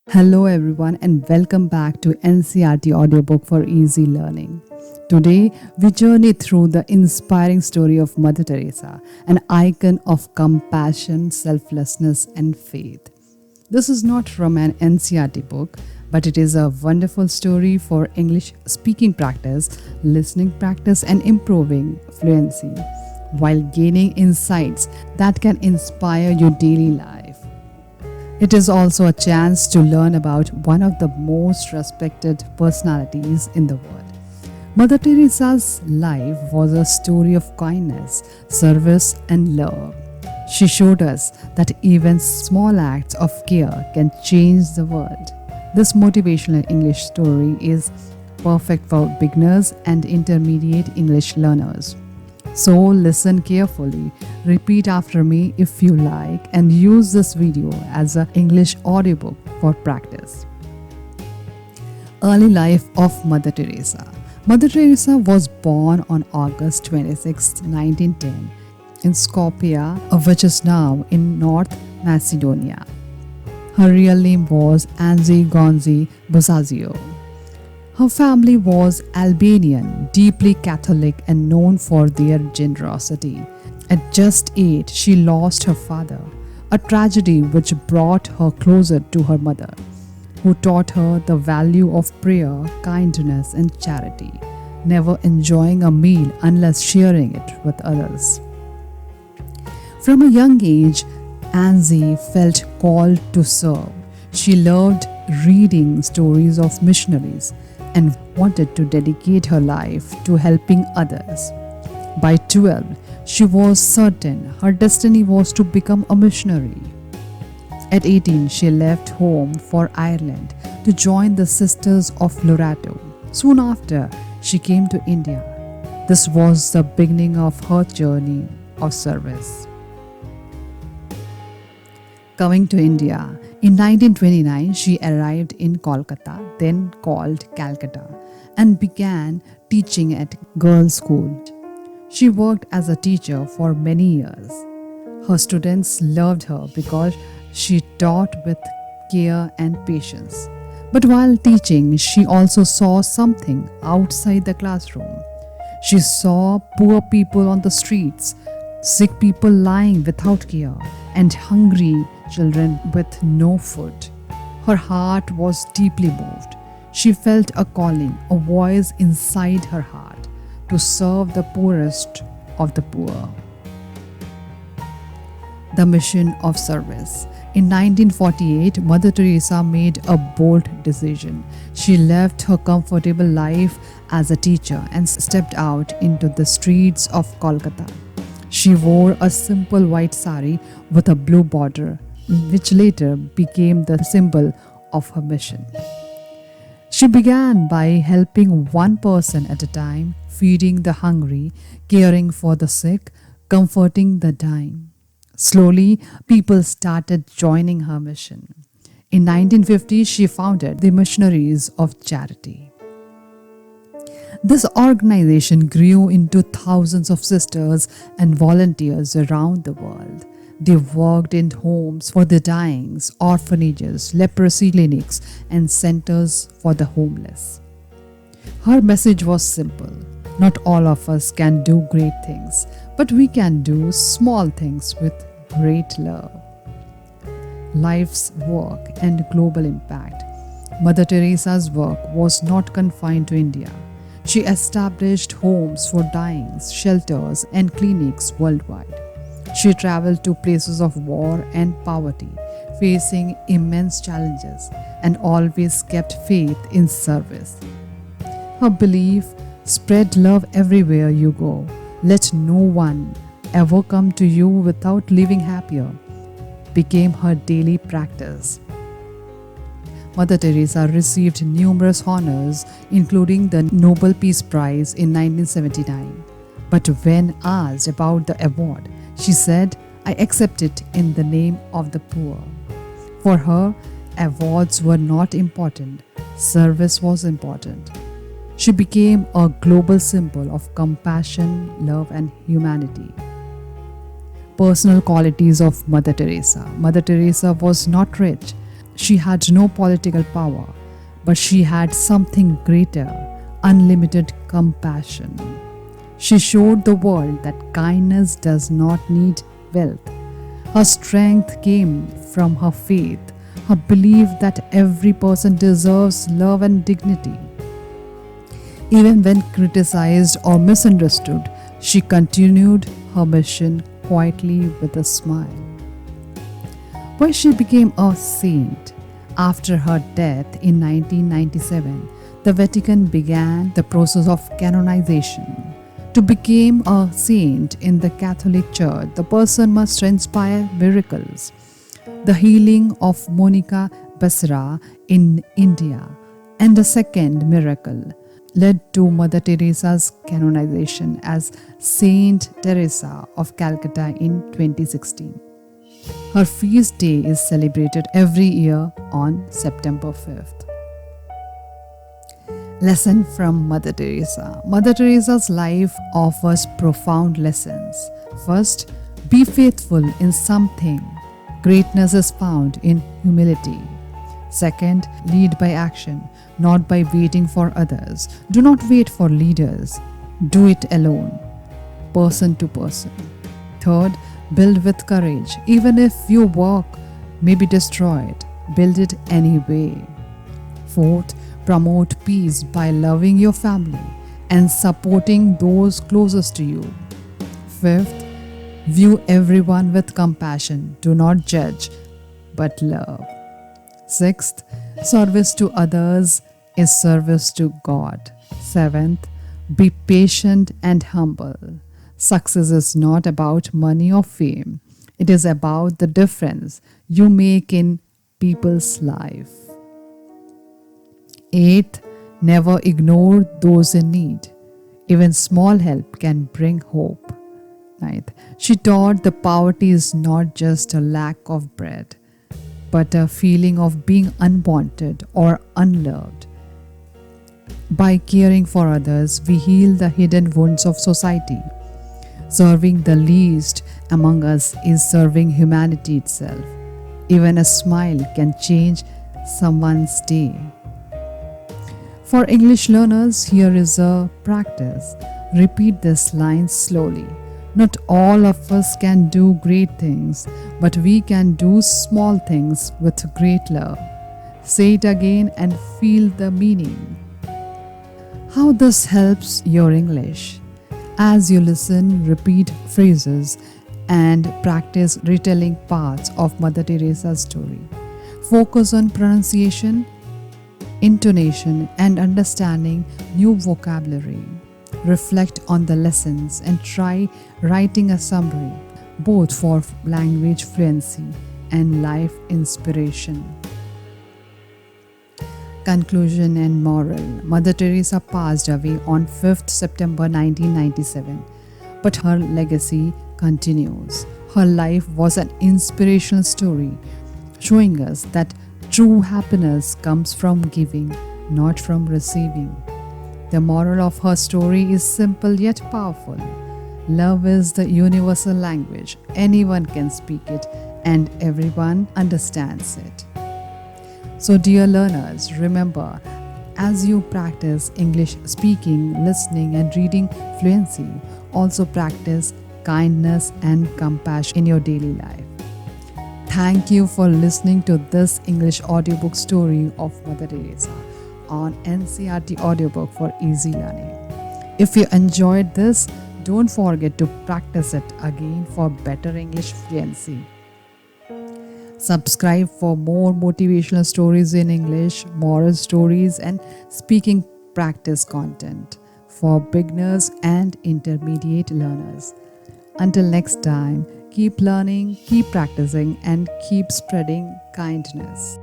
Hello everyone and welcome back to NCERT Audiobook for Easy Learning. Today we journey through the inspiring story of Mother Teresa, an icon of compassion, selflessness and faith. This is not from an NCERT book, but it is a wonderful story for English speaking practice, listening practice and improving fluency while gaining insights that can inspire your daily life. It is also a chance to learn about one of the most respected personalities in the world. Mother Teresa's life was a story of kindness, service, and love. She showed us that even small acts of care can change the world. This motivational English story is perfect for beginners and intermediate English learners. So listen carefully, repeat after me if you like, and use this video as an English audiobook for practice. Early life of Mother Teresa. Mother Teresa was born on August 26, 1910 in Skopje, which is now in North Macedonia. Her real name was Anzi Gonzi Buzazio. Her family was Albanian, deeply Catholic and known for their generosity. At just 8, she lost her father, a tragedy which brought her closer to her mother, who taught her the value of prayer, kindness and charity, never enjoying a meal unless sharing it with others. From a young age, Anzi felt called to serve. She loved reading stories of missionaries and wanted to dedicate her life to helping others. By 12, she was certain her destiny was to become a missionary. At 18, she left home for Ireland to join the Sisters of Loreto. Soon after, she came to India. This was the beginning of her journey of service. Coming to India, in 1929, she arrived in Kolkata, then called Calcutta, and began teaching at girls' school. She worked as a teacher for many years. Her students loved her because she taught with care and patience. But while teaching, she also saw something outside the classroom. She saw poor people on the streets, sick people lying without care, and hungry children with no food. Her heart was deeply moved. She felt a calling, a voice inside her heart to serve the poorest of the poor. The mission of service. In 1948, Mother Teresa made a bold decision. She left her comfortable life as a teacher and stepped out into the streets of Kolkata. She wore a simple white sari with a blue border, which later became the symbol of her mission. She began by helping one person at a time, feeding the hungry, caring for the sick, comforting the dying. Slowly, people started joining her mission. In 1950, she founded the Missionaries of Charity. This organization grew into thousands of sisters and volunteers around the world. They worked in homes for the dying, orphanages, leprosy clinics, and centers for the homeless. Her message was simple. Not all of us can do great things, but we can do small things with great love. Life's work and global impact. Mother Teresa's work was not confined to India. She established homes for dying, shelters, and clinics worldwide. She traveled to places of war and poverty, facing immense challenges, and always kept faith in service. Her belief, spread love everywhere you go, let no one ever come to you without leaving happier, became her daily practice. Mother Teresa received numerous honors, including the Nobel Peace Prize in 1979. But when asked about the award, she said, "I accept it in the name of the poor." For her, awards were not important, service was important. She became a global symbol of compassion, love, and humanity. Personal qualities of Mother Teresa. Mother Teresa was not rich. She had no political power, but she had something greater, unlimited compassion. She showed the world that kindness does not need wealth. Her strength came from her faith, her belief that every person deserves love and dignity. Even when criticized or misunderstood, she continued her mission quietly with a smile. When she became a saint after her death in 1997, the Vatican began the process of canonization. To become a saint in the Catholic Church, the person must inspire miracles. The healing of Monica Becerra in India and the second miracle led to Mother Teresa's canonization as Saint Teresa of Calcutta in 2016. Her feast day is celebrated every year on September 5th. Lesson from Mother Teresa. Mother Teresa's life offers profound lessons. First, be faithful in something. Greatness is found in humility. Second, lead by action, not by waiting for others. Do not wait for leaders. Do it alone, person to person. Third, build with courage. Even if your work may be destroyed, build it anyway. Fourth, promote peace by loving your family and supporting those closest to you. Fifth, view everyone with compassion. Do not judge, but love. Sixth, service to others is service to God. Seventh, be patient and humble. Success is not about money or fame. It is about the difference you make in people's life. Eighth, never ignore those in need. Even small help can bring hope. Ninth, she taught that poverty is not just a lack of bread, but a feeling of being unwanted or unloved. By caring for others, we heal the hidden wounds of society. Serving the least among us is serving humanity itself. Even a smile can change someone's day. For English learners, here is a practice. Repeat this line slowly. Not all of us can do great things, but we can do small things with great love. Say it again and feel the meaning. How this helps your English. As you listen, repeat phrases and practice retelling parts of Mother Teresa's story. Focus on pronunciation, intonation, and understanding new vocabulary. Reflect on the lessons and try writing a summary, both for language fluency and life inspiration. Conclusion and moral. Mother Teresa passed away on 5th September 1997, but her legacy continues. Her life was an inspirational story, showing us that true happiness comes from giving, not from receiving. The moral of her story is simple yet powerful. Love is the universal language. Anyone can speak it and everyone understands it. So, dear learners, remember, as you practice English speaking, listening, and reading fluency, also practice kindness and compassion in your daily life. Thank you for listening to this English audiobook story of Mother Teresa on NCERT Audiobook for easy learning. If you enjoyed this, don't forget to practice it again for better English fluency. Subscribe for more motivational stories in English, moral stories, and speaking practice content for beginners and intermediate learners. Until next time, keep learning, keep practicing, and keep spreading kindness.